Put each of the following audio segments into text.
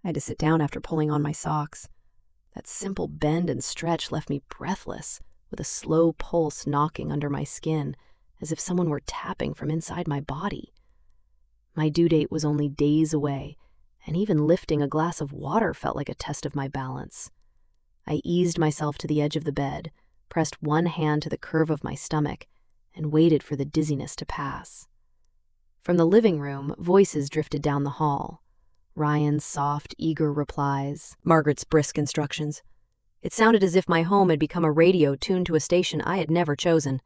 I had to sit down after pulling on my socks. That simple bend and stretch left me breathless, with a slow pulse knocking under my skin, as if someone were tapping from inside my body. My due date was only days away, and even lifting a glass of water felt like a test of my balance. I eased myself to the edge of the bed, pressed one hand to the curve of my stomach, and waited for the dizziness to pass. From the living room, voices drifted down the hall. Ryan's soft, eager replies, Margaret's brisk instructions. It sounded as if my home had become a radio tuned to a station I had never chosen.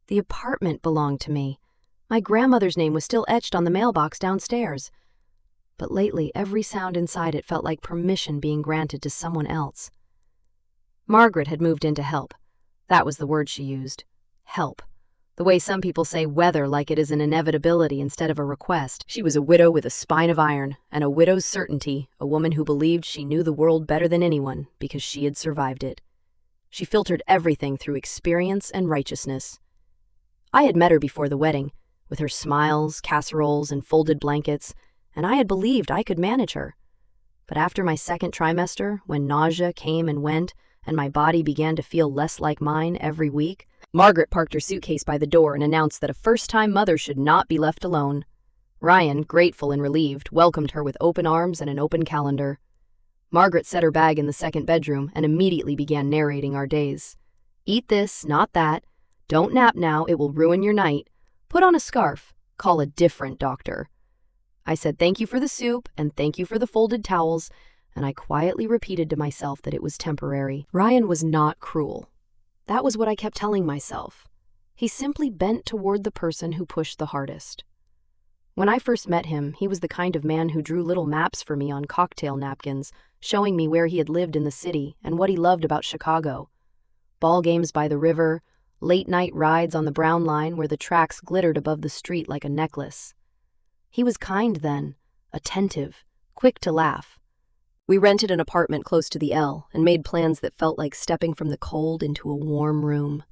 The apartment belonged to me. My grandmother's name was still etched on the mailbox downstairs. But lately, every sound inside it felt like permission being granted to someone else. Margaret had moved in to help. That was the word she used. Help. The way some people say weather like it is an inevitability instead of a request. She was a widow with a spine of iron, and a widow's certainty, a woman who believed she knew the world better than anyone because she had survived it. She filtered everything through experience and righteousness. I had met her before the wedding, with her smiles, casseroles, and folded blankets, and I had believed I could manage her. But after my second trimester, when nausea came and went, and my body began to feel less like mine every week, Margaret parked her suitcase by the door and announced that a first-time mother should not be left alone. Ryan, grateful and relieved, welcomed her with open arms and an open calendar. Margaret set her bag in the second bedroom and immediately began narrating our days. Eat this, not that. Don't nap now, it will ruin your night. Put on a scarf. Call a different doctor. I said thank you for the soup and thank you for the folded towels, and I quietly repeated to myself that it was temporary. Ryan was not cruel. That was what I kept telling myself. He simply bent toward the person who pushed the hardest. When I first met him, he was the kind of man who drew little maps for me on cocktail napkins, showing me where he had lived in the city and what he loved about Chicago. Ball games by the river, late-night rides on the Brown Line where the tracks glittered above the street like a necklace. He was kind then, attentive, quick to laugh. We rented an apartment close to the L and made plans that felt like stepping from the cold into a warm room.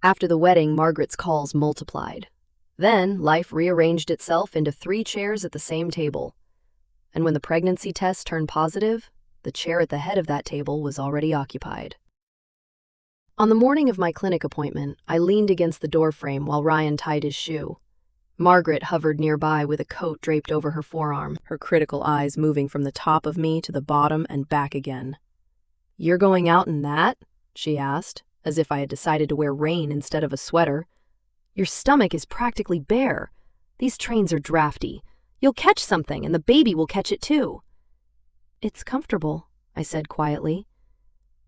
After the wedding, Margaret's calls multiplied. Then, life rearranged itself into 3 chairs at the same table. And when the pregnancy test turned positive, the chair at the head of that table was already occupied. On the morning of my clinic appointment, I leaned against the doorframe while Ryan tied his shoe. Margaret hovered nearby with a coat draped over her forearm, her critical eyes moving from the top of me to the bottom and back again. "You're going out in that?" she asked, as if I had decided to wear rain instead of a sweater. "Your stomach is practically bare. These trains are drafty. You'll catch something, and the baby will catch it too." "It's comfortable," I said quietly.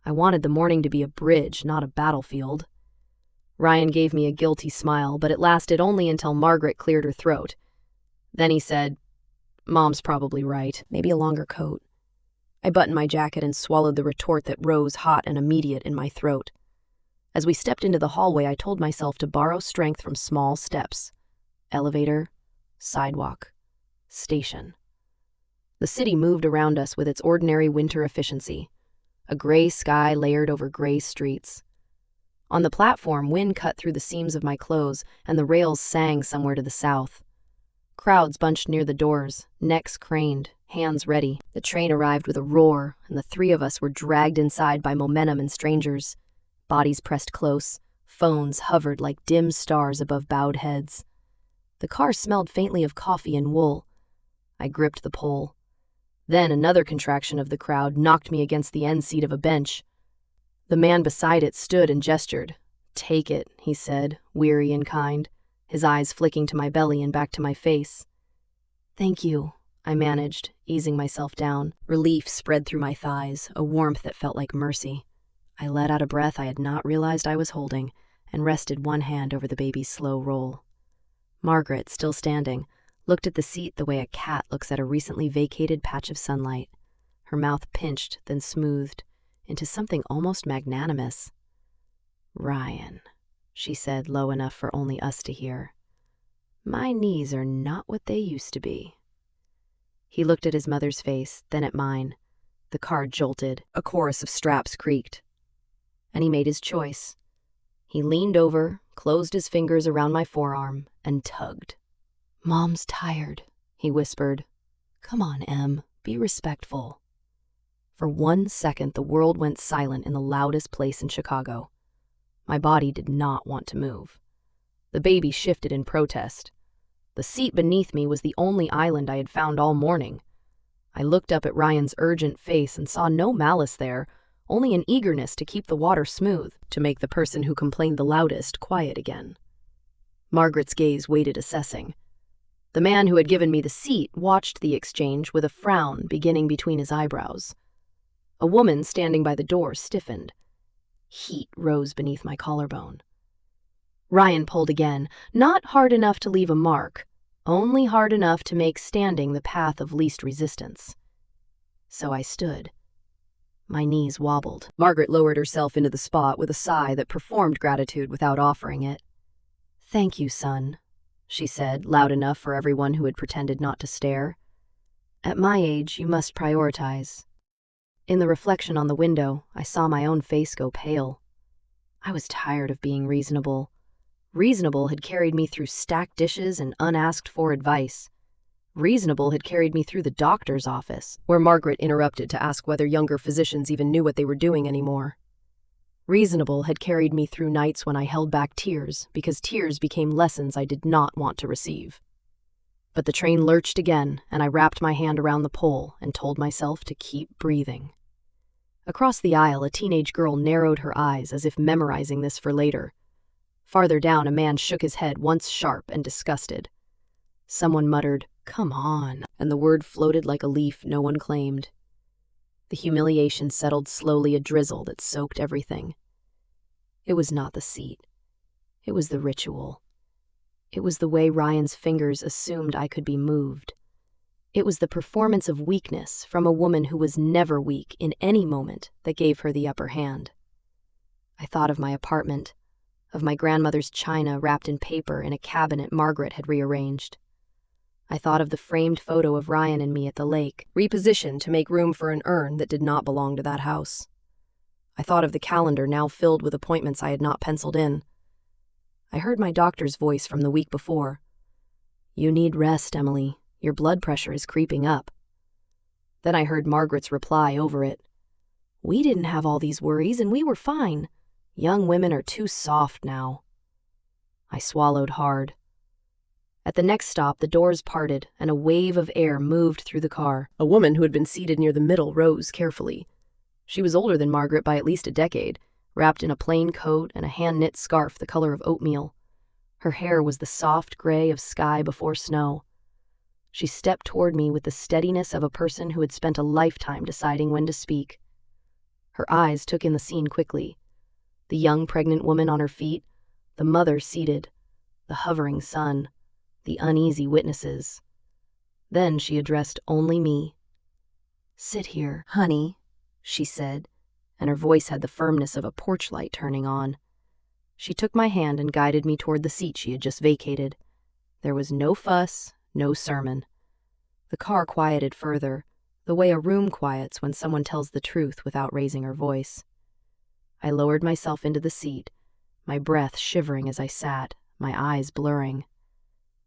I wanted the morning to be a bridge, not a battlefield. Ryan gave me a guilty smile, but it lasted only until Margaret cleared her throat. Then he said, "Mom's probably right. Maybe a longer coat." I buttoned my jacket and swallowed the retort that rose hot and immediate in my throat. As we stepped into the hallway, I told myself to borrow strength from small steps. Elevator, sidewalk, station. The city moved around us with its ordinary winter efficiency. A gray sky layered over gray streets. On the platform, wind cut through the seams of my clothes, and the rails sang somewhere to the south. Crowds bunched near the doors, necks craned, hands ready. The train arrived with a roar, and the 3 of us were dragged inside by momentum and strangers. Bodies pressed close, phones hovered like dim stars above bowed heads. The car smelled faintly of coffee and wool. I gripped the pole. Then another contraction of the crowd knocked me against the end seat of a bench. The man beside it stood and gestured. "Take it," he said, weary and kind, his eyes flicking to my belly and back to my face. "Thank you," I managed, easing myself down. Relief spread through my thighs, a warmth that felt like mercy. I let out a breath I had not realized I was holding and rested one hand over the baby's slow roll. Margaret, still standing, looked at the seat the way a cat looks at a recently vacated patch of sunlight. Her mouth pinched, then smoothed into something almost magnanimous. "Ryan," she said, low enough for only us to hear. "My knees are not what they used to be." He looked at his mother's face, then at mine. The car jolted, a chorus of straps creaked. And he made his choice. He leaned over, closed his fingers around my forearm, and tugged. "Mom's tired," he whispered. "Come on, Em, Be respectful." For 1 second, the world went silent in the loudest place in Chicago. My body did not want to move. The baby shifted in protest. The seat beneath me was the only island I had found all morning. I looked up at Ryan's urgent face and saw no malice there, only an eagerness to keep the water smooth, to make the person who complained the loudest quiet again. Margaret's gaze waited, assessing. The man who had given me the seat watched the exchange with a frown beginning between his eyebrows. A woman standing by the door stiffened. Heat rose beneath my collarbone. Ryan pulled again, not hard enough to leave a mark, only hard enough to make standing the path of least resistance. So I stood. My knees wobbled. Margaret lowered herself into the spot with a sigh that performed gratitude without offering it. "Thank you, son," she said, loud enough for everyone who had pretended not to stare. "At my age, you must prioritize." In the reflection on the window, I saw my own face go pale. I was tired of being reasonable. Reasonable had carried me through stacked dishes and unasked-for advice. Reasonable had carried me through the doctor's office, where Margaret interrupted to ask whether younger physicians even knew what they were doing anymore. Reasonable had carried me through nights when I held back tears, because tears became lessons I did not want to receive. But the train lurched again, and I wrapped my hand around the pole and told myself to keep breathing. Across the aisle, a teenage girl narrowed her eyes as if memorizing this for later. Farther down, a man shook his head, once sharp and disgusted. Someone muttered, "Come on," and the word floated like a leaf no one claimed. The humiliation settled slowly, a drizzle that soaked everything. It was not the seat. It was the ritual. It was the way Ryan's fingers assumed I could be moved. It was the performance of weakness from a woman who was never weak in any moment that gave her the upper hand. I thought of my apartment, of my grandmother's china wrapped in paper in a cabinet Margaret had rearranged. I thought of the framed photo of Ryan and me at the lake, repositioned to make room for an urn that did not belong to that house. I thought of the calendar now filled with appointments I had not penciled in. I heard my doctor's voice from the week before. "You need rest, Emily. Your blood pressure is creeping up." Then I heard Margaret's reply over it. "We didn't have all these worries and we were fine. Young women are too soft now." I swallowed hard. At the next stop, the doors parted and a wave of air moved through the car. A woman who had been seated near the middle rose carefully. She was older than Margaret by at least a decade, wrapped in a plain coat and a hand-knit scarf the color of oatmeal. Her hair was the soft gray of sky before snow. She stepped toward me with the steadiness of a person who had spent a lifetime deciding when to speak. Her eyes took in the scene quickly. The young pregnant woman on her feet, the mother seated, the hovering son, the uneasy witnesses. Then she addressed only me. "Sit here, honey," she said, and her voice had the firmness of a porch light turning on. She took my hand and guided me toward the seat she had just vacated. There was no fuss, no sermon. The car quieted further, the way a room quiets when someone tells the truth without raising her voice. I lowered myself into the seat, my breath shivering as I sat, my eyes blurring.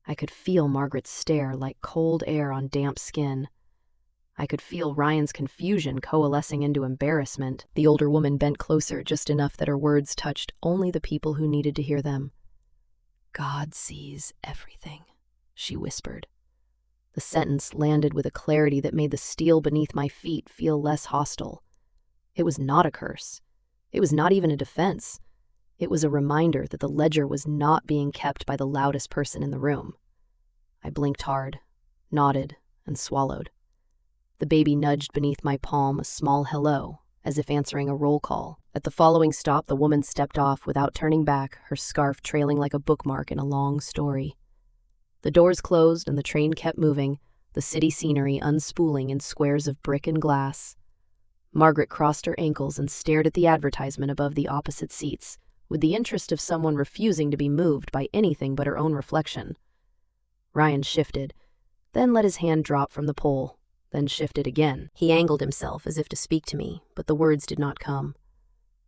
I could feel Margaret's stare like cold air on damp skin. I could feel Ryan's confusion coalescing into embarrassment. The older woman bent closer just enough that her words touched only the people who needed to hear them. "God sees everything," she whispered. The sentence landed with a clarity that made the steel beneath my feet feel less hostile. It was not a curse. It was not even a defense. It was a reminder that the ledger was not being kept by the loudest person in the room. I blinked hard, nodded, and swallowed. The baby nudged beneath my palm a small hello, as if answering a roll call. At the following stop, the woman stepped off without turning back, her scarf trailing like a bookmark in a long story. The doors closed and the train kept moving, the city scenery unspooling in squares of brick and glass. Margaret crossed her ankles and stared at the advertisement above the opposite seats, with the interest of someone refusing to be moved by anything but her own reflection. Ryan shifted, then let his hand drop from the pole, then shifted again. He angled himself as if to speak to me, but the words did not come.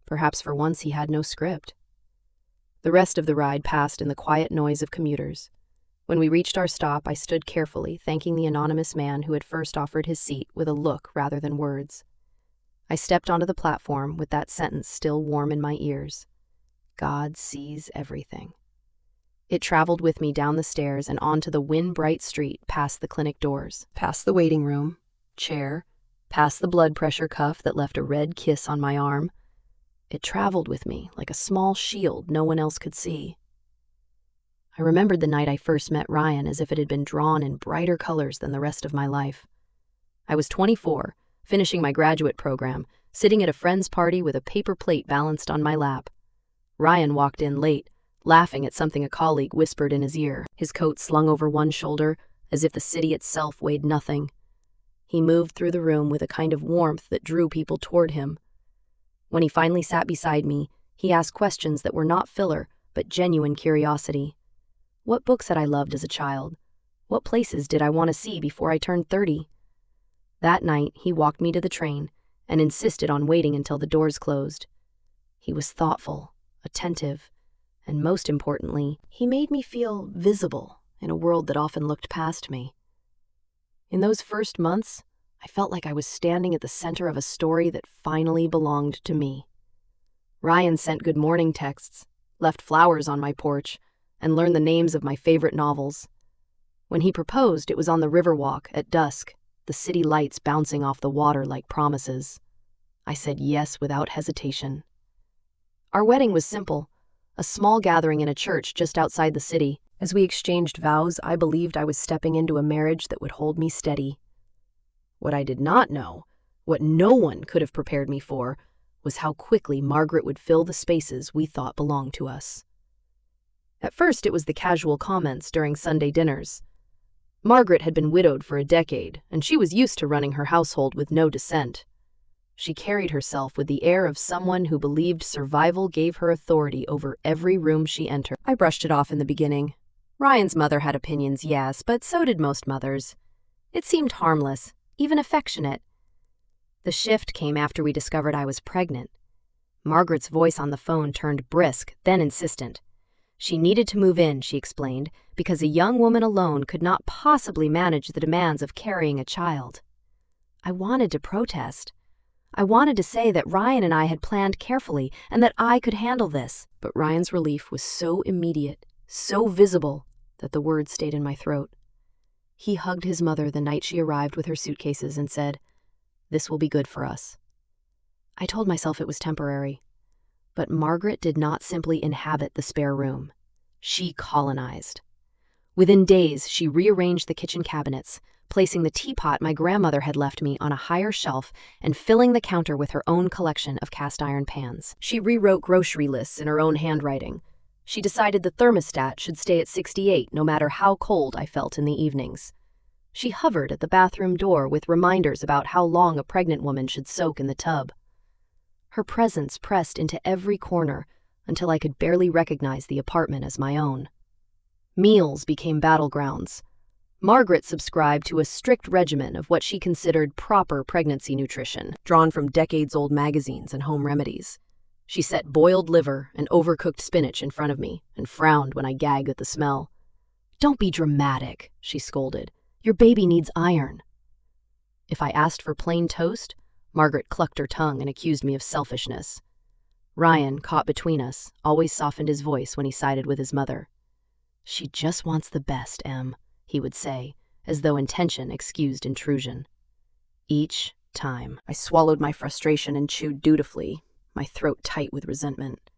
Perhaps for once he had no script. The rest of the ride passed in the quiet noise of commuters. When we reached our stop, I stood carefully, thanking the anonymous man who had first offered his seat with a look rather than words. I stepped onto the platform with that sentence still warm in my ears. God sees everything. It traveled with me down the stairs and onto the wind-bright street past the clinic doors, past the waiting room, chair, past the blood pressure cuff that left a red kiss on my arm. It traveled with me like a small shield no one else could see. I remembered the night I first met Ryan as if it had been drawn in brighter colors than the rest of my life. I was 24, finishing my graduate program, sitting at a friend's party with a paper plate balanced on my lap. Ryan walked in late, laughing at something a colleague whispered in his ear, his coat slung over one shoulder, as if the city itself weighed nothing. He moved through the room with a kind of warmth that drew people toward him. When he finally sat beside me, he asked questions that were not filler, but genuine curiosity. What books had I loved as a child? What places did I want to see before I turned 30? That night, he walked me to the train and insisted on waiting until the doors closed. He was thoughtful, attentive, and most importantly, he made me feel visible in a world that often looked past me. In those first months, I felt like I was standing at the center of a story that finally belonged to me. Ryan sent good morning texts, left flowers on my porch, and learned the names of my favorite novels. When he proposed, it was on the Riverwalk at dusk, the city lights bouncing off the water like promises. I said yes without hesitation. Our wedding was simple, a small gathering in a church just outside the city. As we exchanged vows, I believed I was stepping into a marriage that would hold me steady. What I did not know, what no one could have prepared me for, was how quickly Margaret would fill the spaces we thought belonged to us. At first, it was the casual comments during Sunday dinners. Margaret had been widowed for a decade, and she was used to running her household with no dissent. She carried herself with the air of someone who believed survival gave her authority over every room she entered. I brushed it off in the beginning. Ryan's mother had opinions, yes, but so did most mothers. It seemed harmless, even affectionate. The shift came after we discovered I was pregnant. Margaret's voice on the phone turned brisk, then insistent. She needed to move in, she explained, because a young woman alone could not possibly manage the demands of carrying a child. I wanted to protest. I wanted to say that Ryan and I had planned carefully and that I could handle this. But Ryan's relief was so immediate, so visible, that the words stayed in my throat. He hugged his mother the night she arrived with her suitcases and said, "This will be good for us." I told myself it was temporary. But Margaret did not simply inhabit the spare room. She colonized. Within days, she rearranged the kitchen cabinets, placing the teapot my grandmother had left me on a higher shelf and filling the counter with her own collection of cast-iron pans. She rewrote grocery lists in her own handwriting. She decided the thermostat should stay at 68 no matter how cold I felt in the evenings. She hovered at the bathroom door with reminders about how long a pregnant woman should soak in the tub. Her presence pressed into every corner until I could barely recognize the apartment as my own. Meals became battlegrounds. Margaret subscribed to a strict regimen of what she considered proper pregnancy nutrition, drawn from decades-old magazines and home remedies. She set boiled liver and overcooked spinach in front of me and frowned when I gagged at the smell. "Don't be dramatic," she scolded. "Your baby needs iron." If I asked for plain toast, Margaret clucked her tongue and accused me of selfishness. Ryan, caught between us, always softened his voice when he sided with his mother. "She just wants the best, Em," he would say, as though intention excused intrusion. Each time, I swallowed my frustration and chewed dutifully, my throat tight with resentment.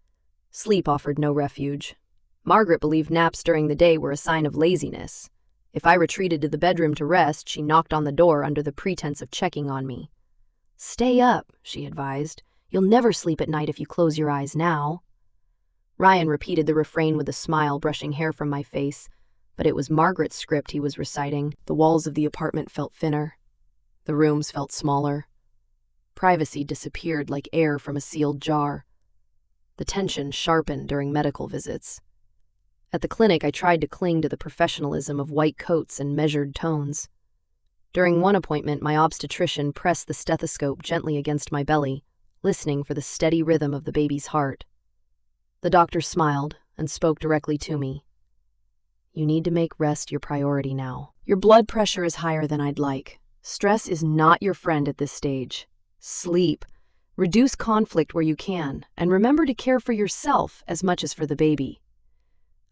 Sleep offered no refuge. Margaret believed naps during the day were a sign of laziness. If I retreated to the bedroom to rest, she knocked on the door under the pretense of checking on me. "Stay up," she advised. "You'll never sleep at night if you close your eyes now." Ryan repeated the refrain with a smile, brushing hair from my face, but it was Margaret's script he was reciting. The walls of the apartment felt thinner. The rooms felt smaller. Privacy disappeared like air from a sealed jar. The tension sharpened during medical visits. At the clinic, I tried to cling to the professionalism of white coats and measured tones. During one appointment, my obstetrician pressed the stethoscope gently against my belly, listening for the steady rhythm of the baby's heart. The doctor smiled and spoke directly to me. You need to make rest your priority now. Your blood pressure is higher than I'd like. Stress is not your friend at this stage. Sleep. Reduce conflict where you can, and remember to care for yourself as much as for the baby."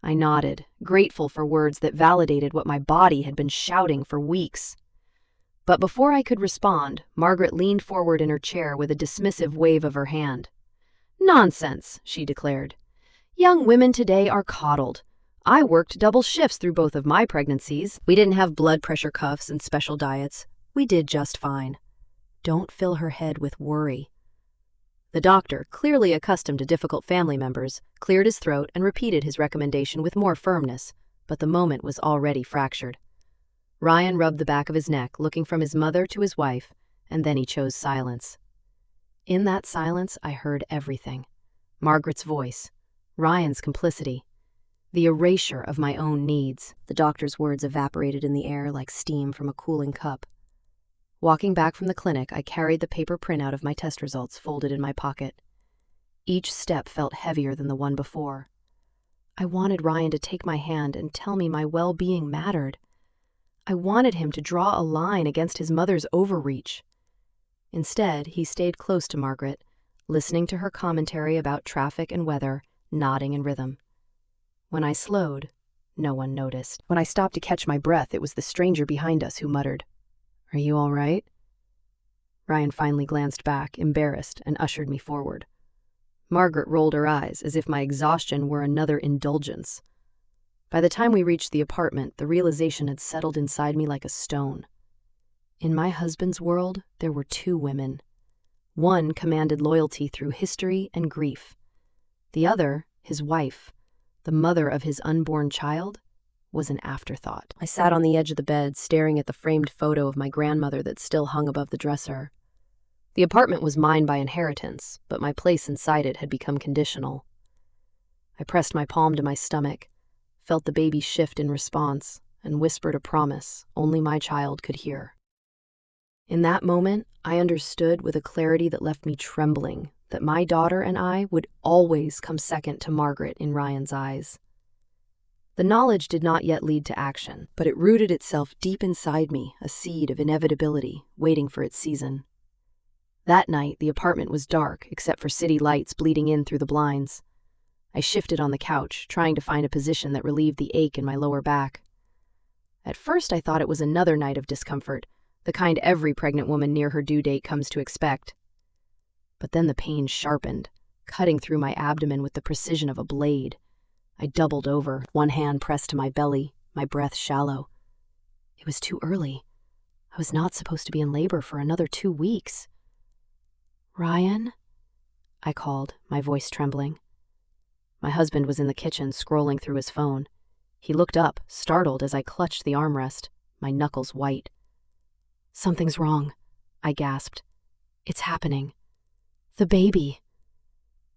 I nodded, grateful for words that validated what my body had been shouting for weeks. But before I could respond, Margaret leaned forward in her chair with a dismissive wave of her hand. "Nonsense," she declared. "Young women today are coddled. I worked double shifts through both of my pregnancies. We didn't have blood pressure cuffs and special diets. We did just fine." Don't fill her head with worry. The doctor, clearly accustomed to difficult family members, cleared his throat and repeated his recommendation with more firmness, but the moment was already fractured. Ryan rubbed the back of his neck, looking from his mother to his wife, and then he chose silence. In that silence, I heard everything. Margaret's voice, Ryan's complicity, the erasure of my own needs. The doctor's words evaporated in the air like steam from a cooling cup. Walking back from the clinic, I carried the paper printout of my test results folded in my pocket. Each step felt heavier than the one before. I wanted Ryan to take my hand and tell me my well-being mattered. I wanted him to draw a line against his mother's overreach. Instead, he stayed close to Margaret, listening to her commentary about traffic and weather, nodding in rhythm. When I slowed, no one noticed. When I stopped to catch my breath, it was the stranger behind us who muttered, "Are you all right?" Ryan finally glanced back, embarrassed, and ushered me forward. Margaret rolled her eyes as if my exhaustion were another indulgence. By the time we reached the apartment, the realization had settled inside me like a stone. In my husband's world, there were two women. One commanded loyalty through history and grief. The other, his wife, the mother of his unborn child, was an afterthought. I sat on the edge of the bed, staring at the framed photo of my grandmother that still hung above the dresser. The apartment was mine by inheritance, but my place inside it had become conditional. I pressed my palm to my stomach, felt the baby shift in response, and whispered a promise only my child could hear. In that moment, I understood with a clarity that left me trembling that my daughter and I would always come second to Margaret in Ryan's eyes. The knowledge did not yet lead to action, but it rooted itself deep inside me, a seed of inevitability, waiting for its season. That night, the apartment was dark, except for city lights bleeding in through the blinds. I shifted on the couch, trying to find a position that relieved the ache in my lower back. At first, I thought it was another night of discomfort, the kind every pregnant woman near her due date comes to expect. But then the pain sharpened, cutting through my abdomen with the precision of a blade. I doubled over, one hand pressed to my belly, my breath shallow. It was too early. I was not supposed to be in labor for another 2 weeks. "Ryan?" I called, my voice trembling. My husband was in the kitchen, scrolling through his phone. He looked up, startled as I clutched the armrest, my knuckles white. "Something's wrong," I gasped. "It's happening. The baby."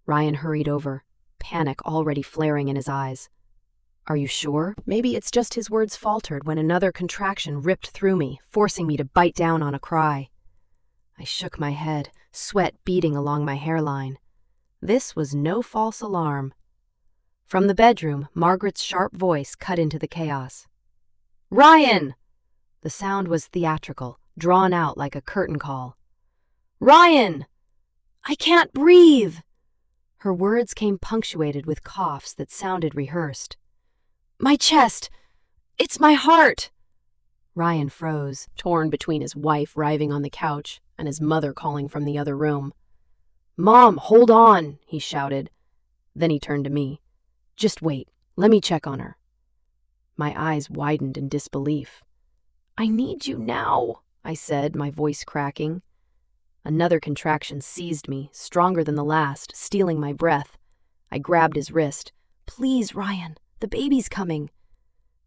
Ryan hurried over, panic already flaring in his eyes. "Are you sure?" Maybe it's just his words faltered when another contraction ripped through me, forcing me to bite down on a cry. I shook my head, sweat beading along my hairline. This was no false alarm. From the bedroom, Margaret's sharp voice cut into the chaos. "Ryan!" The sound was theatrical, drawn out like a curtain call. "Ryan! I can't breathe!" Her words came punctuated with coughs that sounded rehearsed. "My chest! It's my heart!" Ryan froze, torn between his wife writhing on the couch and his mother calling from the other room. "Mom, hold on," he shouted. Then he turned to me. "Just wait. Let me check on her." My eyes widened in disbelief. "I need you now," I said, my voice cracking. Another contraction seized me, stronger than the last, stealing my breath. I grabbed his wrist. "Please, Ryan, the baby's coming."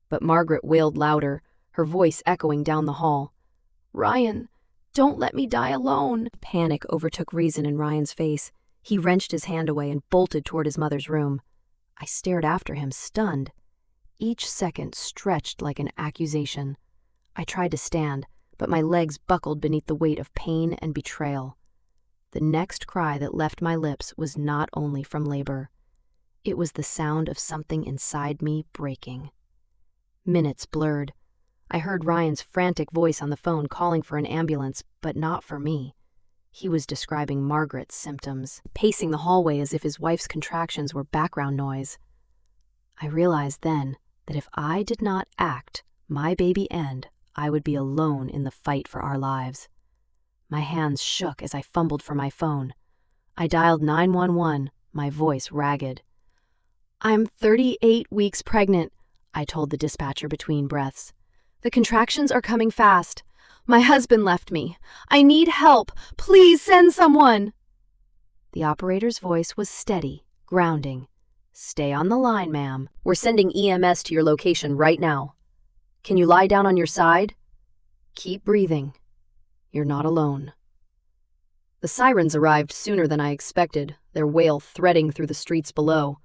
But Margaret wailed louder, her voice echoing down the hall. "Ryan, don't let me die alone." Panic overtook reason in Ryan's face. He wrenched his hand away and bolted toward his mother's room. I stared after him, stunned. Each second stretched like an accusation. I tried to stand, but my legs buckled beneath the weight of pain and betrayal. The next cry that left my lips was not only from labor. It was the sound of something inside me breaking. Minutes blurred. I heard Ryan's frantic voice on the phone calling for an ambulance, but not for me. He was describing Margaret's symptoms, pacing the hallway as if his wife's contractions were background noise. I realized then that if I did not act, my baby and I would be alone in the fight for our lives. My hands shook as I fumbled for my phone. I dialed 911, my voice ragged. "I'm 38 weeks pregnant," I told the dispatcher between breaths. "The contractions are coming fast. My husband left me. I need help. Please send someone." The operator's voice was steady, grounding. "Stay on the line, ma'am. We're sending EMS to your location right now. Can you lie down on your side? Keep breathing. You're not alone." The sirens arrived sooner than I expected, their wail threading through the streets below.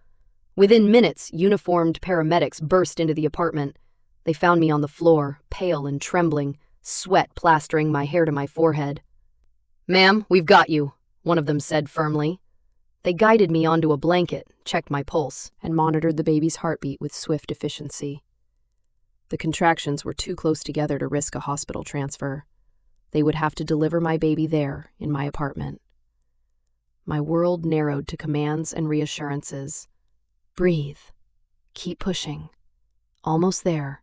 Within minutes, uniformed paramedics burst into the apartment. They found me on the floor, pale and trembling, sweat plastering my hair to my forehead. "Ma'am, we've got you," one of them said firmly. They guided me onto a blanket, checked my pulse, and monitored the baby's heartbeat with swift efficiency. The contractions were too close together to risk a hospital transfer. They would have to deliver my baby there, in my apartment. My world narrowed to commands and reassurances. Breathe. Keep pushing. Almost there.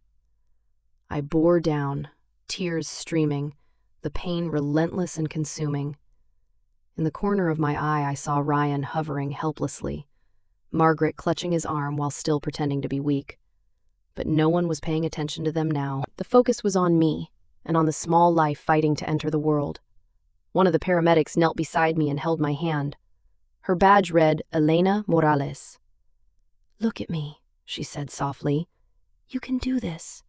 I bore down, tears streaming, the pain relentless and consuming. In the corner of my eye, I saw Ryan hovering helplessly, Margaret clutching his arm while still pretending to be weak. But no one was paying attention to them now. The focus was on me, and on the small life fighting to enter the world. One of the paramedics knelt beside me and held my hand. Her badge read, Elena Morales. "Look at me," she said softly. "You can do this.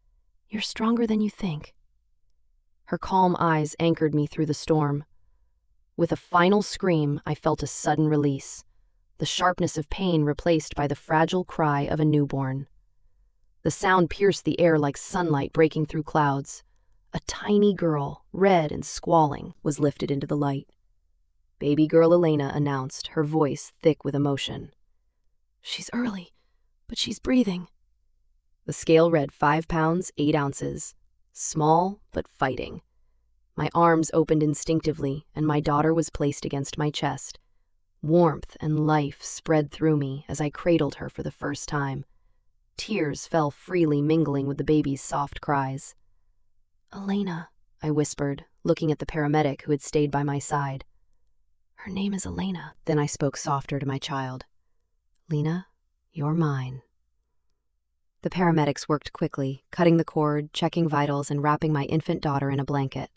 You're stronger than you think." Her calm eyes anchored me through the storm. With a final scream, I felt a sudden release, the sharpness of pain replaced by the fragile cry of a newborn. The sound pierced the air like sunlight breaking through clouds. A tiny girl, red and squalling, was lifted into the light. Baby girl Elena announced, her voice thick with emotion. "She's early, but she's breathing." The scale read 5 pounds, 8 ounces. Small, but fighting. My arms opened instinctively, and my daughter was placed against my chest. Warmth and life spread through me as I cradled her for the first time. Tears fell freely, mingling with the baby's soft cries. "Elena," I whispered, looking at the paramedic who had stayed by my side. "Her name is Elena." Then I spoke softer to my child. "Lena, you're mine." The paramedics worked quickly, cutting the cord, checking vitals, and wrapping my infant daughter in a blanket.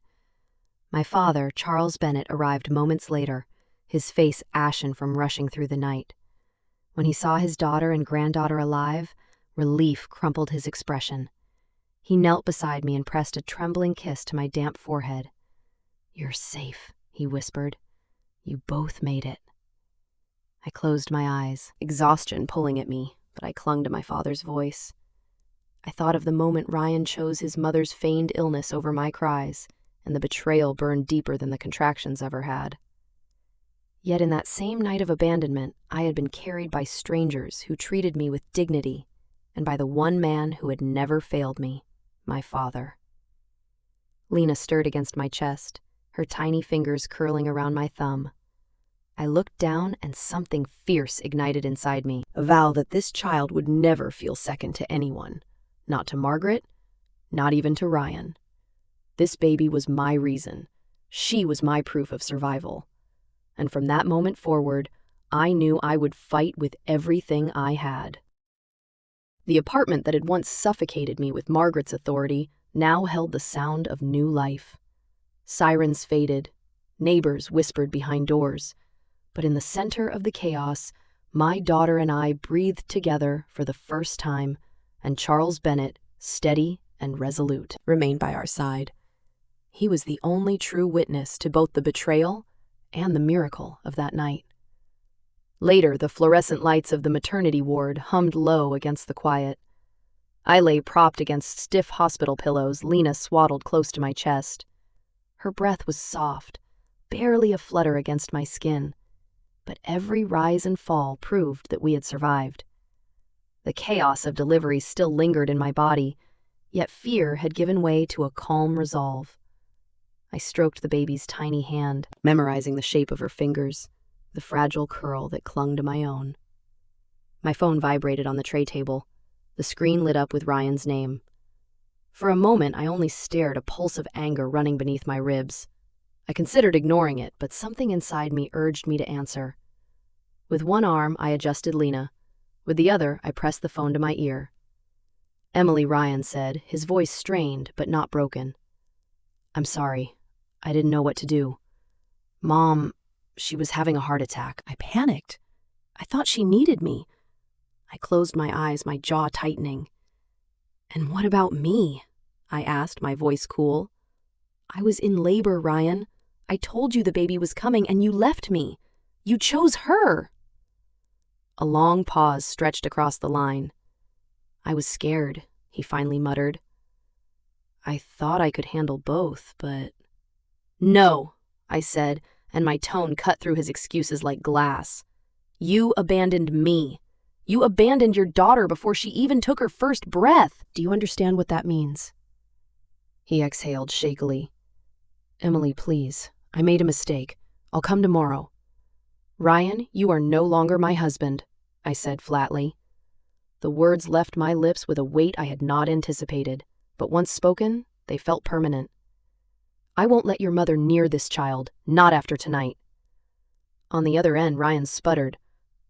My father, Charles Bennett, arrived moments later, his face ashen from rushing through the night. When he saw his daughter and granddaughter alive, relief crumpled his expression. He knelt beside me and pressed a trembling kiss to my damp forehead. "You're safe," he whispered. "You both made it." I closed my eyes, exhaustion pulling at me, but I clung to my father's voice. I thought of the moment Ryan chose his mother's feigned illness over my cries, and the betrayal burned deeper than the contractions ever had. Yet in that same night of abandonment, I had been carried by strangers who treated me with dignity, and by the one man who had never failed me, my father. Lena stirred against my chest, her tiny fingers curling around my thumb. I looked down and something fierce ignited inside me, a vow that this child would never feel second to anyone, not to Margaret, not even to Ryan. This baby was my reason. She was my proof of survival. And from that moment forward, I knew I would fight with everything I had. The apartment that had once suffocated me with Margaret's authority now held the sound of new life. Sirens faded, neighbors whispered behind doors, but in the center of the chaos, my daughter and I breathed together for the first time, and Charles Bennett, steady and resolute, remained by our side. He was the only true witness to both the betrayal and the miracle of that night. Later, the fluorescent lights of the maternity ward hummed low against the quiet. I lay propped against stiff hospital pillows, Lena swaddled close to my chest. Her breath was soft, barely a flutter against my skin, but every rise and fall proved that we had survived. The chaos of delivery still lingered in my body, Yet fear had given way to a calm resolve. I stroked the baby's tiny hand, memorizing the shape of her fingers, the fragile curl that clung to my own. My phone vibrated on the tray table. The screen lit up with Ryan's name. For a moment, I only stared, a pulse of anger running beneath my ribs. I considered ignoring it, but something inside me urged me to answer. With one arm, I adjusted Lena. With the other, I pressed the phone to my ear. "Emily," Ryan said, his voice strained but not broken. "I'm sorry. I didn't know what to do. Mom, she was having a heart attack." I panicked. I thought she needed me. I closed my eyes, my jaw tightening. "And what about me?" I asked, my voice cool. "I was in labor, Ryan. I told you the baby was coming, and you left me. You chose her." A long pause stretched across the line. "I was scared," he finally muttered. "I thought I could handle both, but—" "No," I said, and my tone cut through his excuses like glass. "You abandoned me. You abandoned your daughter before she even took her first breath. Do you understand what that means?" He exhaled shakily. "Emily, please. I made a mistake. I'll come tomorrow." "Ryan, you are no longer my husband," I said flatly. The words left my lips with a weight I had not anticipated, but once spoken, they felt permanent. "I won't let your mother near this child, not after tonight." On the other end, Ryan sputtered.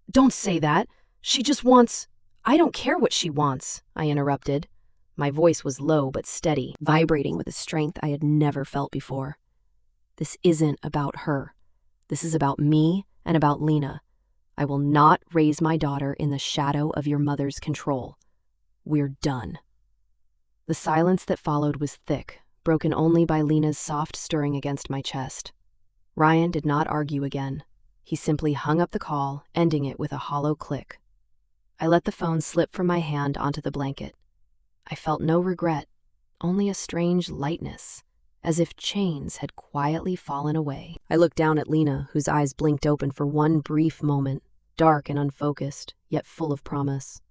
"Don't say that. She just wants—" "I don't care what she wants," I interrupted. My voice was low but steady, vibrating with a strength I had never felt before. "This isn't about her. This is about me and about Lena. I will not raise my daughter in the shadow of your mother's control. We're done." The silence that followed was thick, broken only by Lena's soft stirring against my chest. Ryan did not argue again. He simply hung up the call, ending it with a hollow click. I let the phone slip from my hand onto the blanket. I felt no regret, only a strange lightness, as if chains had quietly fallen away. I looked down at Lena, whose eyes blinked open for one brief moment, dark and unfocused, yet full of promise.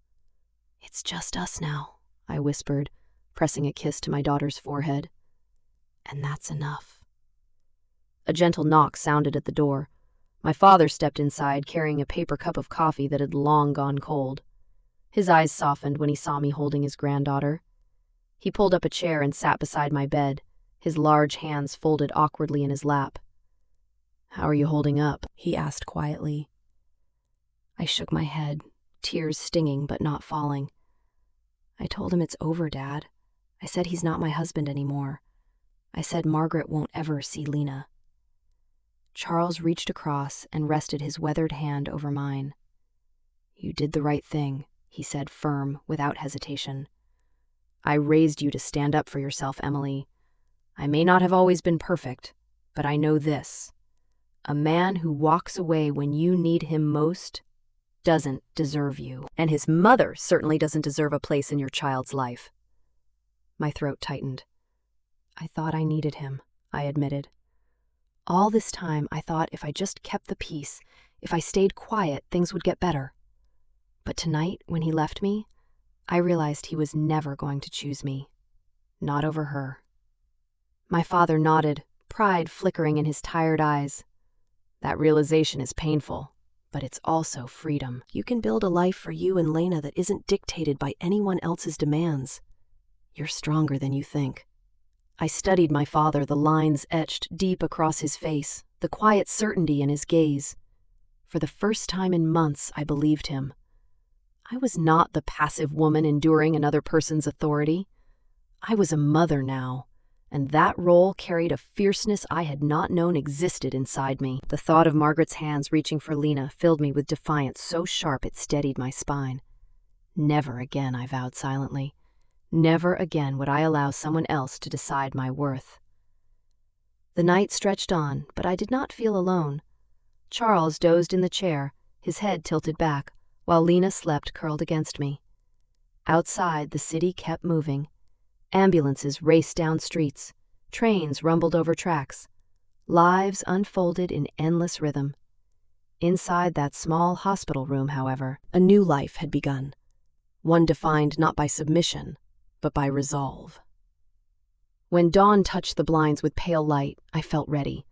"It's just us now," I whispered, pressing a kiss to my daughter's forehead. "And that's enough." A gentle knock sounded at the door. My father stepped inside, carrying a paper cup of coffee that had long gone cold. His eyes softened when he saw me holding his granddaughter. He pulled up a chair and sat beside my bed, his large hands folded awkwardly in his lap. "How are you holding up?" he asked quietly. I shook my head, tears stinging but not falling. "I told him it's over, Dad. I said he's not my husband anymore. I said Margaret won't ever see Lena." Charles reached across and rested his weathered hand over mine. "You did the right thing," he said, firm, without hesitation. "I raised you to stand up for yourself, Emily. I may not have always been perfect, but I know this. A man who walks away when you need him most doesn't deserve you. And his mother certainly doesn't deserve a place in your child's life." My throat tightened. "I thought I needed him," I admitted. "All this time, I thought if I just kept the peace, if I stayed quiet, things would get better. But tonight, when he left me, I realized he was never going to choose me. Not over her." My father nodded, pride flickering in his tired eyes. "That realization is painful, but it's also freedom. You can build a life for you and Lena that isn't dictated by anyone else's demands. You're stronger than you think." I studied my father, the lines etched deep across his face, the quiet certainty in his gaze. For the first time in months, I believed him. I was not the passive woman enduring another person's authority. I was a mother now, and that role carried a fierceness I had not known existed inside me. The thought of Margaret's hands reaching for Lena filled me with defiance so sharp it steadied my spine. Never again, I vowed silently. Never again would I allow someone else to decide my worth. The night stretched on, but I did not feel alone. Charles dozed in the chair, his head tilted back, while Lena slept curled against me. Outside, the city kept moving. Ambulances raced down streets. Trains rumbled over tracks. Lives unfolded in endless rhythm. Inside that small hospital room, however, a new life had begun. One defined not by submission, but by resolve. When dawn touched the blinds with pale light, I felt ready.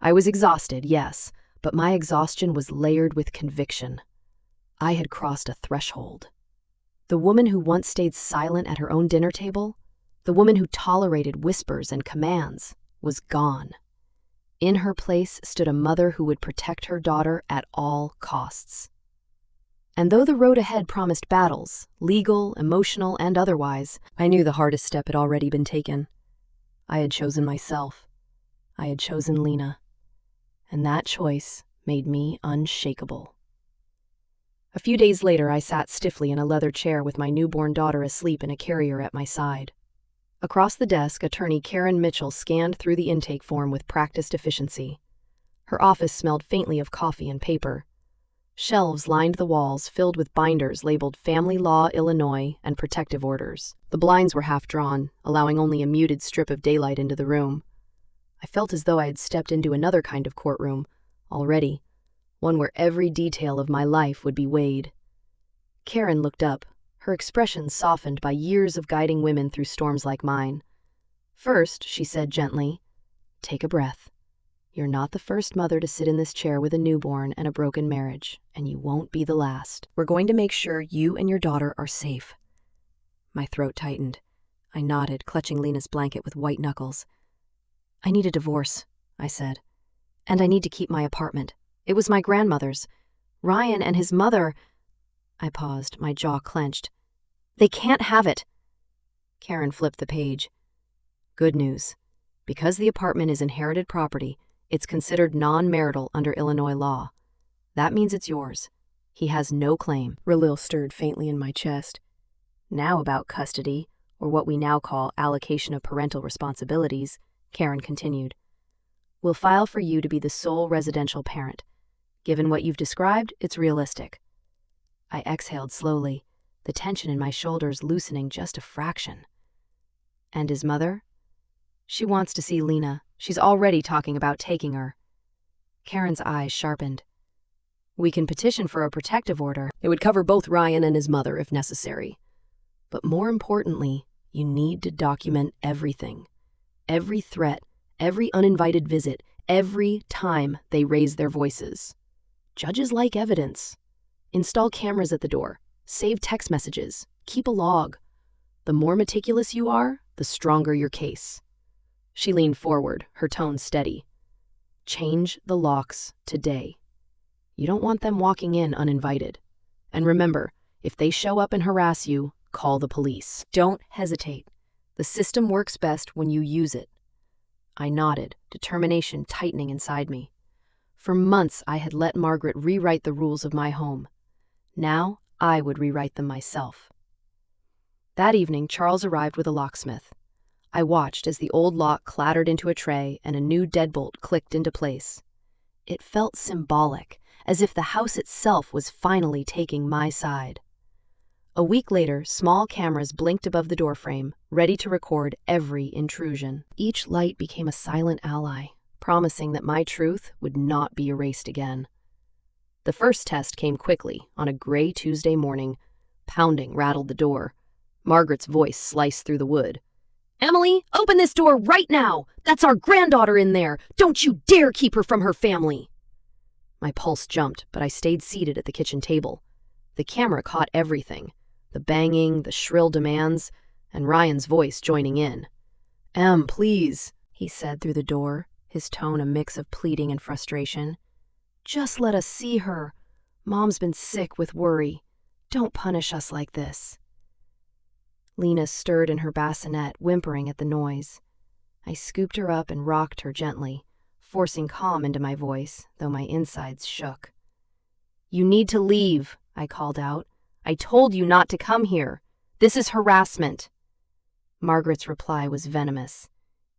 I was exhausted, yes, but my exhaustion was layered with conviction. I had crossed a threshold. The woman who once stayed silent at her own dinner table, the woman who tolerated whispers and commands, was gone. In her place stood a mother who would protect her daughter at all costs. And though the road ahead promised battles, legal, emotional, and otherwise, I knew the hardest step had already been taken. I had chosen myself. I had chosen Lena. And that choice made me unshakable. A few days later, I sat stiffly in a leather chair with my newborn daughter asleep in a carrier at my side. Across the desk, attorney Karen Mitchell scanned through the intake form with practiced efficiency. Her office smelled faintly of coffee and paper. Shelves lined the walls, filled with binders labeled Family Law Illinois and Protective Orders. The blinds were half drawn, allowing only a muted strip of daylight into the room. I felt as though I had stepped into another kind of courtroom, already, one where every detail of my life would be weighed. Karen looked up, her expression softened by years of guiding women through storms like mine. First, she said gently, "Take a breath. You're not the first mother to sit in this chair with a newborn and a broken marriage, and you won't be the last. We're going to make sure you and your daughter are safe." My throat tightened. I nodded, clutching Lena's blanket with white knuckles. "I need a divorce," I said. "And I need to keep my apartment. It was my grandmother's. Ryan and his mother—" I paused, my jaw clenched. "They can't have it." Karen flipped the page. "Good news. Because the apartment is inherited property, it's considered non-marital under Illinois law. That means it's yours. He has no claim." Relil stirred faintly in my chest. "Now about custody, or what we now call allocation of parental responsibilities," Karen continued. "We'll file for you to be the sole residential parent. Given what you've described, it's realistic." I exhaled slowly, the tension in my shoulders loosening just a fraction. "And his mother?" "She wants to see Lena. She's already talking about taking her." Karen's eyes sharpened. "We can petition for a protective order. It would cover both Ryan and his mother if necessary. But more importantly, you need to document everything. Every threat, every uninvited visit, every time they raise their voices. Judges like evidence. Install cameras at the door. Save text messages. Keep a log. The more meticulous you are, the stronger your case." She leaned forward, her tone steady. "Change the locks today. You don't want them walking in uninvited. And remember, if they show up and harass you, call the police. Don't hesitate. The system works best when you use it." I nodded, determination tightening inside me. For months, I had let Margaret rewrite the rules of my home. Now, I would rewrite them myself. That evening, Charles arrived with a locksmith. I watched as the old lock clattered into a tray and a new deadbolt clicked into place. It felt symbolic, as if the house itself was finally taking my side. A week later, small cameras blinked above the doorframe, ready to record every intrusion. Each light became a silent ally, promising that my truth would not be erased again. The first test came quickly, on a gray Tuesday morning. Pounding rattled the door. Margaret's voice sliced through the wood. "Emily, open this door right now! That's our granddaughter in there! Don't you dare keep her from her family!" My pulse jumped, but I stayed seated at the kitchen table. The camera caught everything. The banging, the shrill demands, and Ryan's voice joining in. "Em, please," he said through the door, his tone a mix of pleading and frustration. "Just let us see her. Mom's been sick with worry. Don't punish us like this." Lena stirred in her bassinet, whimpering at the noise. I scooped her up and rocked her gently, forcing calm into my voice, though my insides shook. "You need to leave," I called out. "I told you not to come here. This is harassment." Margaret's reply was venomous.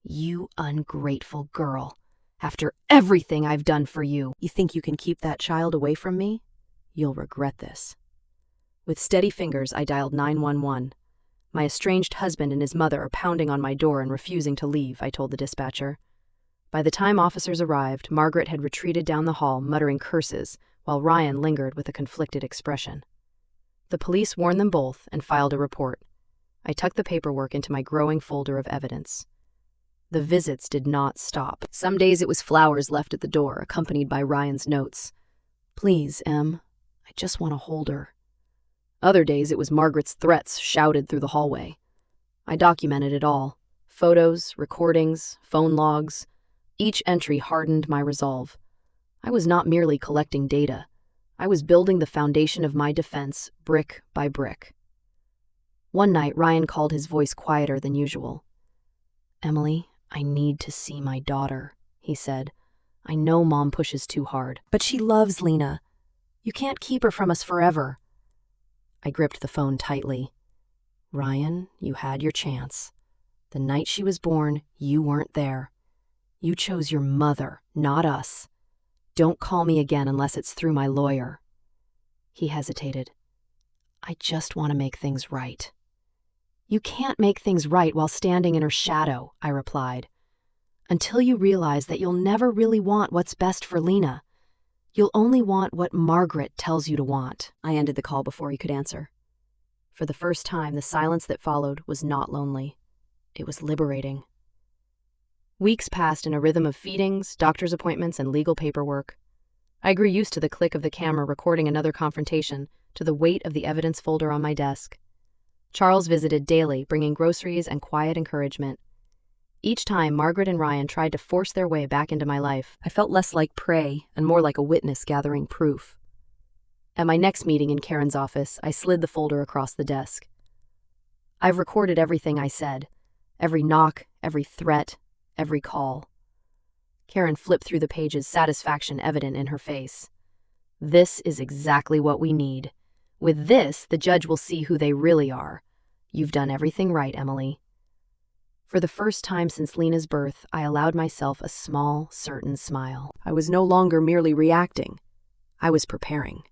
"You ungrateful girl. After everything I've done for you, you think you can keep that child away from me? You'll regret this." With steady fingers, I dialed 911. "My estranged husband and his mother are pounding on my door and refusing to leave," I told the dispatcher. By the time officers arrived, Margaret had retreated down the hall, muttering curses, while Ryan lingered with a conflicted expression. The police warned them both and filed a report. I tucked the paperwork into my growing folder of evidence. The visits did not stop. Some days it was flowers left at the door, accompanied by Ryan's notes. "Please, Em, I just want to hold her." Other days it was Margaret's threats shouted through the hallway. I documented it all. Photos, recordings, phone logs. Each entry hardened my resolve. I was not merely collecting data. I was building the foundation of my defense, brick by brick. One night, Ryan called, his voice quieter than usual. "Emily, I need to see my daughter," he said. "I know Mom pushes too hard, but she loves Lena. You can't keep her from us forever." I gripped the phone tightly. "Ryan, you had your chance. The night she was born, you weren't there. You chose your mother, not us. Don't call me again unless it's through my lawyer." He hesitated. "I just want to make things right." "You can't make things right while standing in her shadow," I replied. "Until you realize that you'll never really want what's best for Lena. You'll only want what Margaret tells you to want." I ended the call before he could answer. For the first time, the silence that followed was not lonely. It was liberating. Weeks passed in a rhythm of feedings, doctor's appointments, and legal paperwork. I grew used to the click of the camera recording another confrontation, to the weight of the evidence folder on my desk. Charles visited daily, bringing groceries and quiet encouragement. Each time Margaret and Ryan tried to force their way back into my life, I felt less like prey and more like a witness gathering proof. At my next meeting in Karen's office, I slid the folder across the desk. "I've recorded everything I said. Every knock, every threat, every call." Karen flipped through the pages, satisfaction evident in her face. "This is exactly what we need. With this, the judge will see who they really are. You've done everything right, Emily." For the first time since Lena's birth, I allowed myself a small, certain smile. I was no longer merely reacting. I was preparing.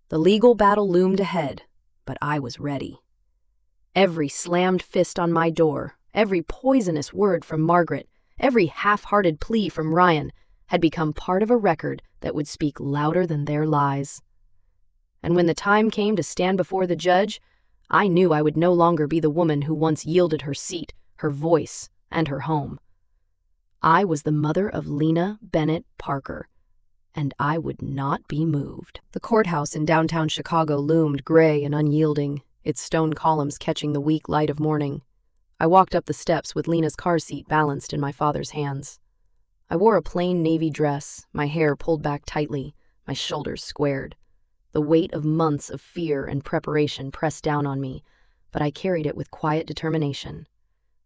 The legal battle loomed ahead, but I was ready. Every slammed fist on my door, every poisonous word from Margaret, every half-hearted plea from Ryan had become part of a record that would speak louder than their lies. And when the time came to stand before the judge, I knew I would no longer be the woman who once yielded her seat, her voice, and her home. I was the mother of Lena Bennett Parker, and I would not be moved. The courthouse in downtown Chicago loomed gray and unyielding, its stone columns catching the weak light of morning. I walked up the steps with Lena's car seat balanced in my father's hands. I wore a plain navy dress, my hair pulled back tightly, my shoulders squared. The weight of months of fear and preparation pressed down on me, but I carried it with quiet determination.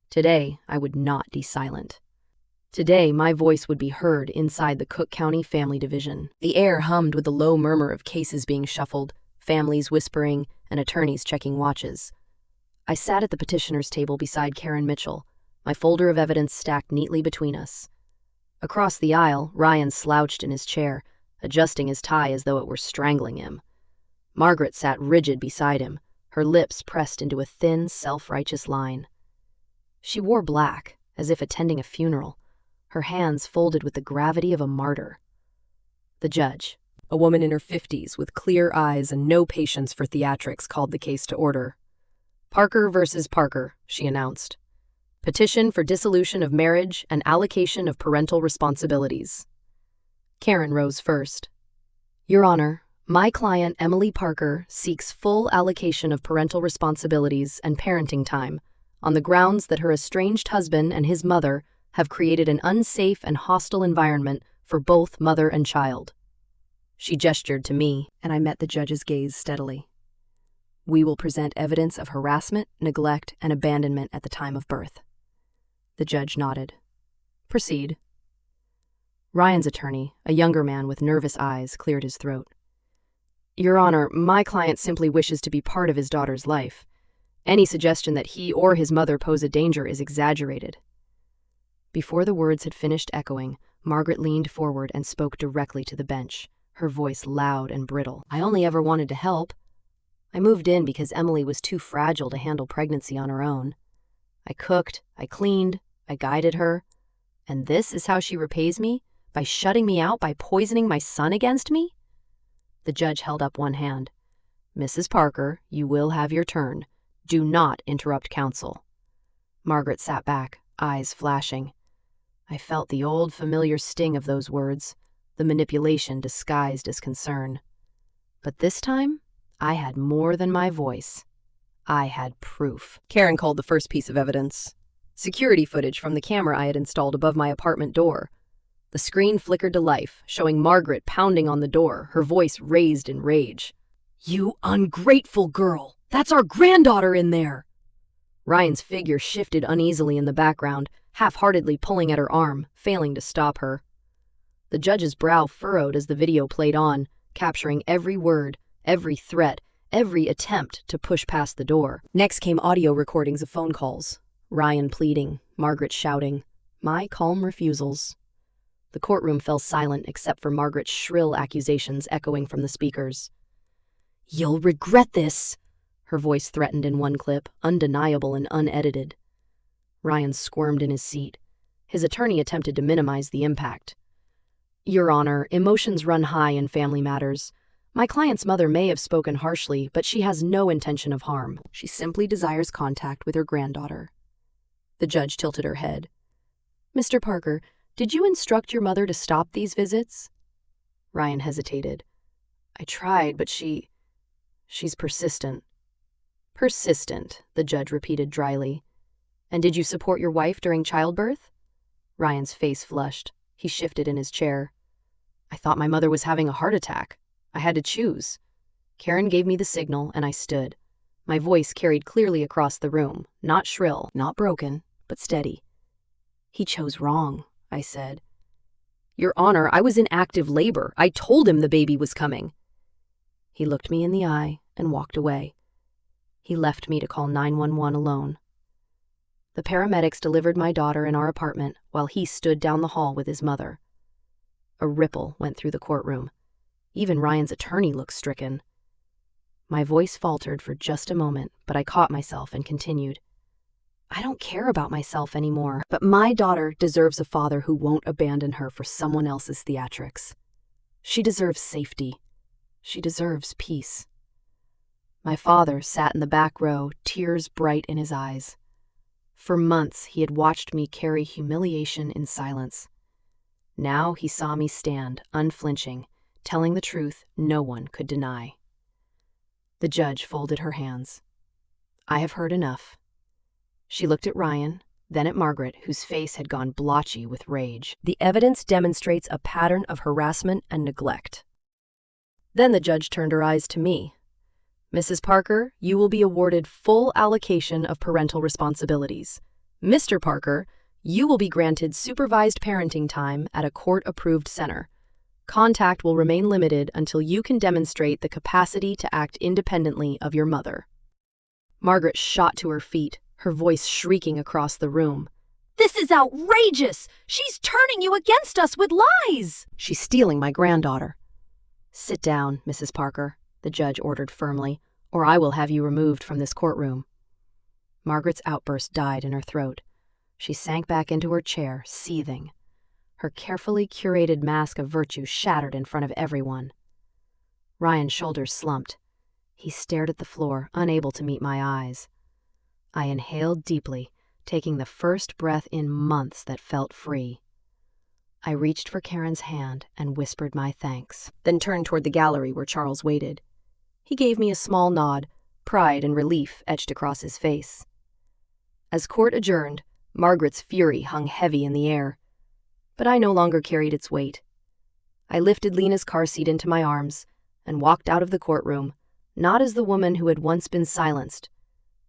Today, I would not be silent. Today, my voice would be heard inside the Cook County Family Division. The air hummed with the low murmur of cases being shuffled, families whispering, and attorneys checking watches. I sat at the petitioner's table beside Karen Mitchell, my folder of evidence stacked neatly between us. Across the aisle, Ryan slouched in his chair, adjusting his tie as though it were strangling him. Margaret sat rigid beside him, her lips pressed into a thin, self-righteous line. She wore black, as if attending a funeral, her hands folded with the gravity of a martyr. The judge, a woman in her 50s with clear eyes and no patience for theatrics, called the case to order. "Parker versus Parker," she announced. "Petition for dissolution of marriage and allocation of parental responsibilities." Karen rose first. "Your Honor, my client Emily Parker seeks full allocation of parental responsibilities and parenting time on the grounds that her estranged husband and his mother have created an unsafe and hostile environment for both mother and child." She gestured to me, and I met the judge's gaze steadily. "We will present evidence of harassment, neglect, and abandonment at the time of birth." The judge nodded. "Proceed." Ryan's attorney, a younger man with nervous eyes, cleared his throat. "Your Honor, my client simply wishes to be part of his daughter's life. Any suggestion that he or his mother pose a danger is exaggerated." Before the words had finished echoing, Margaret leaned forward and spoke directly to the bench, her voice loud and brittle. "I only ever wanted to help. I moved in because Emily was too fragile to handle pregnancy on her own. I cooked, I cleaned, I guided her. And this is how she repays me? By shutting me out, by poisoning my son against me?" The judge held up one hand. "Mrs. Parker, you will have your turn. Do not interrupt counsel." Margaret sat back, eyes flashing. I felt the old familiar sting of those words, the manipulation disguised as concern. But this time, I had more than my voice. I had proof. Karen called the first piece of evidence. Security footage from the camera I had installed above my apartment door. The screen flickered to life, showing Margaret pounding on the door, her voice raised in rage. "You ungrateful girl! That's our granddaughter in there!" Ryan's figure shifted uneasily in the background, half-heartedly pulling at her arm, failing to stop her. The judge's brow furrowed as the video played on, capturing every word, every threat, every attempt to push past the door. Next came audio recordings of phone calls. Ryan pleading, Margaret shouting, my calm refusals. The courtroom fell silent except for Margaret's shrill accusations echoing from the speakers. "You'll regret this," her voice threatened in one clip, undeniable and unedited. Ryan squirmed in his seat. His attorney attempted to minimize the impact. "Your Honor, emotions run high in family matters. My client's mother may have spoken harshly, but she has no intention of harm. She simply desires contact with her granddaughter." The judge tilted her head. "Mr. Parker, did you instruct your mother to stop these visits?" Ryan hesitated. "I tried, but she's persistent." "Persistent," the judge repeated dryly. "And did you support your wife during childbirth?" Ryan's face flushed. He shifted in his chair. "I thought my mother was having a heart attack. I had to choose." Karen gave me the signal, and I stood. My voice carried clearly across the room, not shrill, not broken, but steady. "He chose wrong," I said. "Your Honor, I was in active labor. I told him the baby was coming." He looked me in the eye and walked away. He left me to call 911 alone. The paramedics delivered my daughter in our apartment while he stood down the hall with his mother. A ripple went through the courtroom. Even Ryan's attorney looked stricken. My voice faltered for just a moment, but I caught myself and continued. "I don't care about myself anymore, but my daughter deserves a father who won't abandon her for someone else's theatrics. She deserves safety. She deserves peace." My father sat in the back row, tears bright in his eyes. For months, he had watched me carry humiliation in silence. Now he saw me stand, unflinching, telling the truth no one could deny. The judge folded her hands. "I have heard enough." She looked at Ryan, then at Margaret, whose face had gone blotchy with rage. "The evidence demonstrates a pattern of harassment and neglect." Then the judge turned her eyes to me. "Mrs. Parker, you will be awarded full allocation of parental responsibilities. Mr. Parker, you will be granted supervised parenting time at a court-approved center. Contact will remain limited until you can demonstrate the capacity to act independently of your mother." Margaret shot to her feet, her voice shrieking across the room. "This is outrageous! She's turning you against us with lies! She's stealing my granddaughter." "Sit down, Mrs. Parker," the judge ordered firmly, "or I will have you removed from this courtroom." Margaret's outburst died in her throat. She sank back into her chair, seething. Her carefully curated mask of virtue shattered in front of everyone. Ryan's shoulders slumped. He stared at the floor, unable to meet my eyes. I inhaled deeply, taking the first breath in months that felt free. I reached for Karen's hand and whispered my thanks, then turned toward the gallery where Charles waited. He gave me a small nod, pride and relief etched across his face. As court adjourned, Margaret's fury hung heavy in the air, but I no longer carried its weight. I lifted Lena's car seat into my arms and walked out of the courtroom, not as the woman who had once been silenced,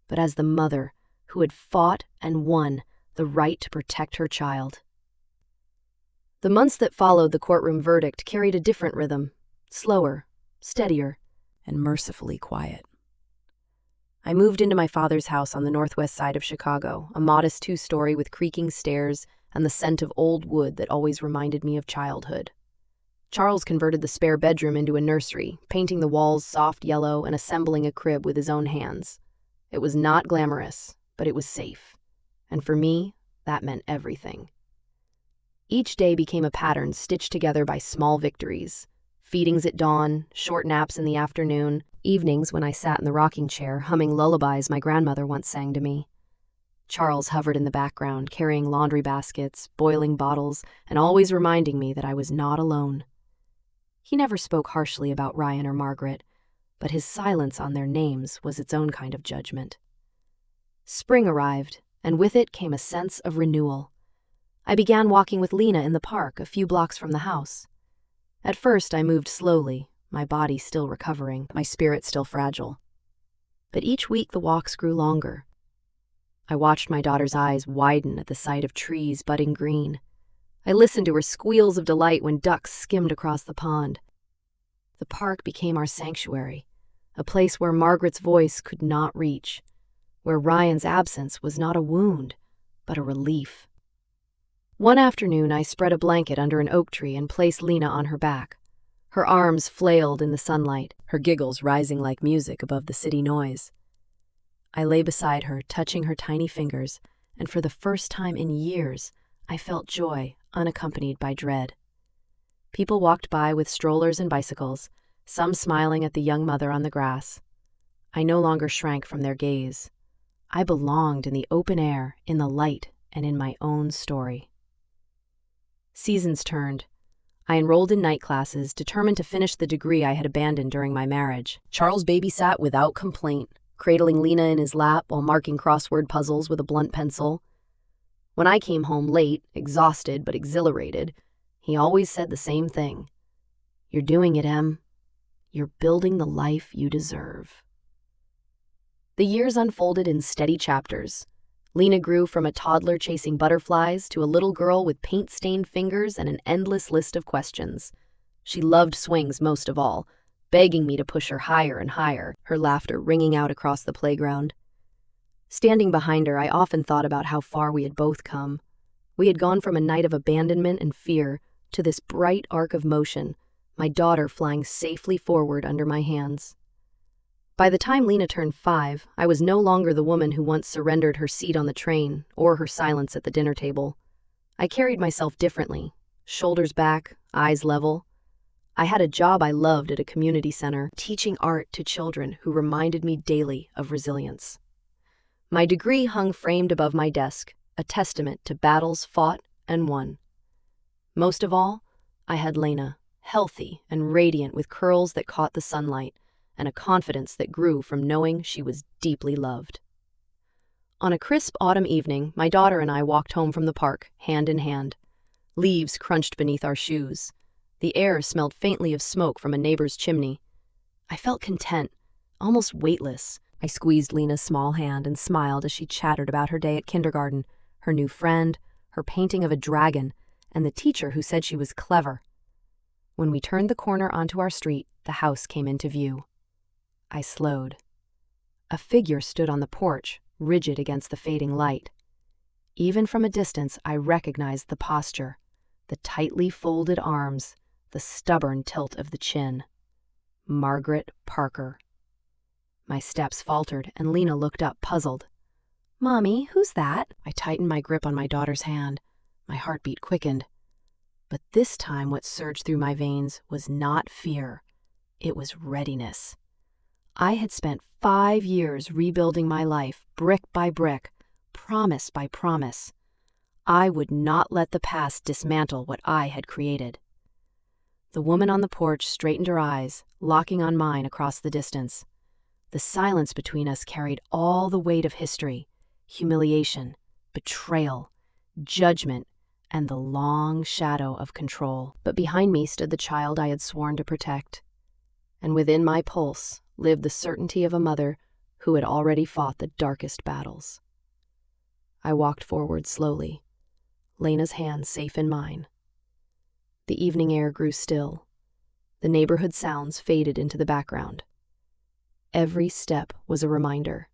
but as the mother who had fought and won the right to protect her child. The months that followed the courtroom verdict carried a different rhythm, slower, steadier, and mercifully quiet. I moved into my father's house on the northwest side of Chicago, a modest two-story with creaking stairs and the scent of old wood that always reminded me of childhood. Charles converted the spare bedroom into a nursery, painting the walls soft yellow and assembling a crib with his own hands. It was not glamorous, but it was safe. And for me, that meant everything. Each day became a pattern stitched together by small victories. Feedings at dawn, short naps in the afternoon, evenings when I sat in the rocking chair, humming lullabies my grandmother once sang to me. Charles hovered in the background, carrying laundry baskets, boiling bottles, and always reminding me that I was not alone. He never spoke harshly about Ryan or Margaret, but his silence on their names was its own kind of judgment. Spring arrived, and with it came a sense of renewal. I began walking with Lena in the park a few blocks from the house. At first, I moved slowly, my body still recovering, my spirit still fragile. But each week the walks grew longer. I watched my daughter's eyes widen at the sight of trees budding green. I listened to her squeals of delight when ducks skimmed across the pond. The park became our sanctuary, a place where Margaret's voice could not reach, where Ryan's absence was not a wound, but a relief. One afternoon, I spread a blanket under an oak tree and placed Lena on her back. Her arms flailed in the sunlight, her giggles rising like music above the city noise. I lay beside her, touching her tiny fingers, and for the first time in years, I felt joy unaccompanied by dread. People walked by with strollers and bicycles, some smiling at the young mother on the grass. I no longer shrank from their gaze. I belonged in the open air, in the light, and in my own story. Seasons turned. I enrolled in night classes, determined to finish the degree I had abandoned during my marriage. Charles babysat without complaint, cradling Lena in his lap while marking crossword puzzles with a blunt pencil. When I came home late, exhausted but exhilarated, he always said the same thing. "You're doing it, Em. You're building the life you deserve." The years unfolded in steady chapters. Lena grew from a toddler chasing butterflies to a little girl with paint-stained fingers and an endless list of questions. She loved swings most of all, begging me to push her higher and higher, her laughter ringing out across the playground. Standing behind her, I often thought about how far we had both come. We had gone from a night of abandonment and fear to this bright arc of motion, my daughter flying safely forward under my hands. By the time Lena turned 5, I was no longer the woman who once surrendered her seat on the train or her silence at the dinner table. I carried myself differently, shoulders back, eyes level. I had a job I loved at a community center, teaching art to children who reminded me daily of resilience. My degree hung framed above my desk, a testament to battles fought and won. Most of all, I had Lena, healthy and radiant with curls that caught the sunlight, and a confidence that grew from knowing she was deeply loved. On a crisp autumn evening, my daughter and I walked home from the park, hand in hand. Leaves crunched beneath our shoes. The air smelled faintly of smoke from a neighbor's chimney. I felt content, almost weightless. I squeezed Lena's small hand and smiled as she chattered about her day at kindergarten, her new friend, her painting of a dragon, and the teacher who said she was clever. When we turned the corner onto our street, the house came into view. I slowed. A figure stood on the porch, rigid against the fading light. Even from a distance, I recognized the posture, the tightly folded arms, the stubborn tilt of the chin. Margaret Parker. My steps faltered, and Lena looked up, puzzled. "Mommy, who's that?" I tightened my grip on my daughter's hand. My heartbeat quickened. But this time what surged through my veins was not fear. It was readiness. I had spent 5 years rebuilding my life, brick by brick, promise by promise. I would not let the past dismantle what I had created. The woman on the porch straightened her eyes, locking on mine across the distance. The silence between us carried all the weight of history, humiliation, betrayal, judgment, and the long shadow of control. But behind me stood the child I had sworn to protect. And within my pulse lived the certainty of a mother who had already fought the darkest battles. I walked forward slowly, Lena's hand safe in mine. The evening air grew still. The neighborhood sounds faded into the background. Every step was a reminder.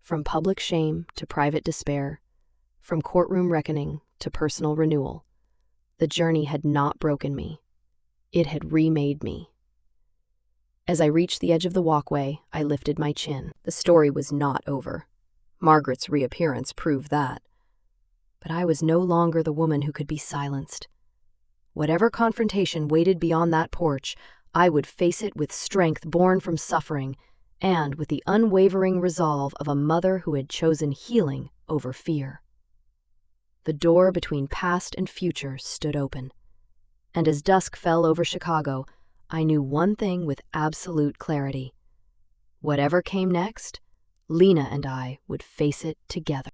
From public shame to private despair, from courtroom reckoning to personal renewal, the journey had not broken me. It had remade me. As I reached the edge of the walkway, I lifted my chin. The story was not over. Margaret's reappearance proved that. But I was no longer the woman who could be silenced. Whatever confrontation waited beyond that porch, I would face it with strength born from suffering and with the unwavering resolve of a mother who had chosen healing over fear. The door between past and future stood open, and as dusk fell over Chicago, I knew one thing with absolute clarity. Whatever came next, Lena and I would face it together.